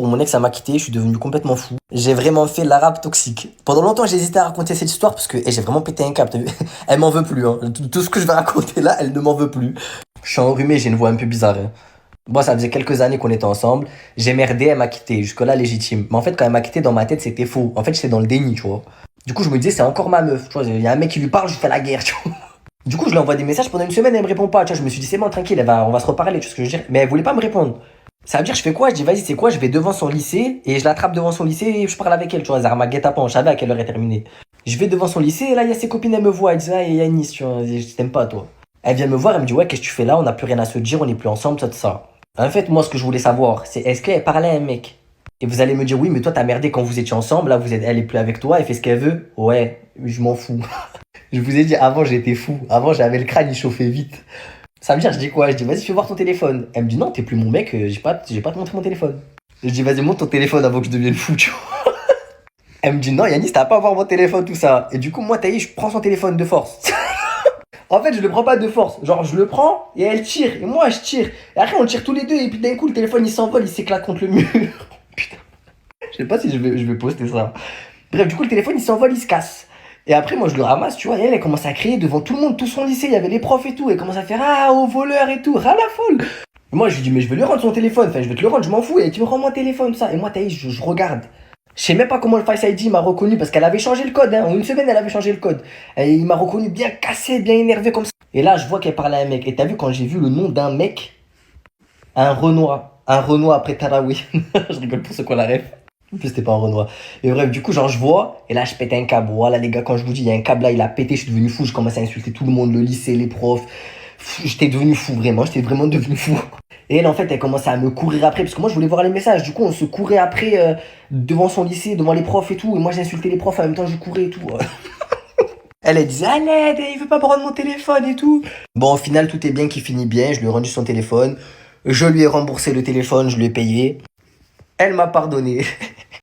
Pour mon ex, elle m'a quitté, je suis devenu complètement fou. J'ai vraiment fait l'arabe toxique. Pendant longtemps, j'ai hésité à raconter cette histoire parce que j'ai vraiment pété un câble, t'as vu. Elle m'en veut plus, hein. Tout ce que je vais raconter là, elle ne m'en veut plus. Je suis enrhumé, j'ai une voix un peu bizarre, hein. Bon, ça faisait quelques années qu'on était ensemble. J'ai merdé, elle m'a quitté. Jusque-là, légitime. Mais en fait, quand elle m'a quitté, dans ma tête, c'était faux. En fait, j'étais dans le déni, tu vois. Du coup, je me disais, c'est encore ma meuf. Tu vois, il y a un mec qui lui parle, je lui fais la guerre, tu vois. Du coup, je lui envoie des messages pendant une semaine, elle me répond pas. Tu vois, je me suis dit, c'est bon, tranquille, on va se reparler, tu vois ce que je veux dire. Mais elle voulait pas me répondre. Ça veut dire, je fais quoi? Je dis, vas-y, c'est quoi? Je vais devant son lycée et je l'attrape devant son lycée et je parle avec elle, tu vois. Zarma guet-apens, je savais à quelle heure elle terminait. Je vais devant son lycée et là, il y a ses copines, elles me voient. Elles disent, ah, Yanis, tu vois, je t'aime pas, toi. Elle vient me voir, elle me dit, ouais, qu'est-ce que tu fais là? On n'a plus rien à se dire, on n'est plus ensemble, ça, tout ça. En fait, moi, ce que je voulais savoir, c'est est-ce qu'elle parlait à un mec? Et vous allez me dire, oui, mais toi, t'as merdé quand vous étiez ensemble, là, elle est plus avec toi, elle fait ce qu'elle veut. Ouais, je m'en fous. Je vous ai dit, avant, j'étais fou. Avant, j'avais le crâne, il chauffait vite. Ça veut dire, je dis quoi? Je dis, vas-y, fais voir ton téléphone. Elle me dit, non, t'es plus mon mec, j'ai pas te montré mon téléphone. Je dis, vas-y, montre ton téléphone avant que je devienne fou, tu vois. Elle me dit, non, Yanis, t'as pas à voir mon téléphone, tout ça. Et du coup, moi, je prends son téléphone de force. En fait, je le prends pas de force. Genre, je le prends et elle tire. Et moi, je tire. Et après, on tire tous les deux. Et puis d'un coup, le téléphone, il s'envole, il s'éclate contre le mur. Putain. Je sais pas si je vais poster ça. Bref, du coup, le téléphone, il s'envole, il se casse. Et après, moi, je le ramasse, tu vois. Et elle commence à crier devant tout le monde, tout son lycée. Il y avait les profs et tout. Elle commence à faire, ah, au voleur et tout. Ras la folle. Et moi, je lui dis, mais je vais lui rendre son téléphone. Enfin, je vais te le rendre, je m'en fous. Et tu me rends mon téléphone, ça. Et moi, je regarde. Je sais même pas comment le Face ID m'a reconnu parce qu'elle avait changé le code. Hein. En une semaine, elle avait changé le code. Et il m'a reconnu bien cassé, bien énervé comme ça. Et là, je vois qu'elle parlait à un mec. Et t'as vu quand j'ai vu le nom d'un mec, un Renoir. Un Renoir après Tarawi. Je rigole pour ceux qu'on la ref. En plus, c'était pas un Renoir. Et bref, du coup, genre, je vois. Et là, je pète un câble. Voilà, les gars, quand je vous dis, il y a un câble là, il a pété. Je suis devenu fou. Je commence à insulter tout le monde, le lycée, les profs. J'étais devenu fou, vraiment. J'étais vraiment devenu fou. Et elle, en fait, elle commençait à me courir après. Parce que moi, je voulais voir les messages. Du coup, on se courait après devant son lycée, devant les profs et tout. Et moi, j'insultais les profs en même temps, je courais et tout. Elle disait, à l'aide, il veut pas me rendre mon téléphone et tout. Bon, au final, tout est bien qui finit bien. Je lui ai rendu son téléphone. Je lui ai remboursé le téléphone, je lui ai payé. Elle m'a pardonné.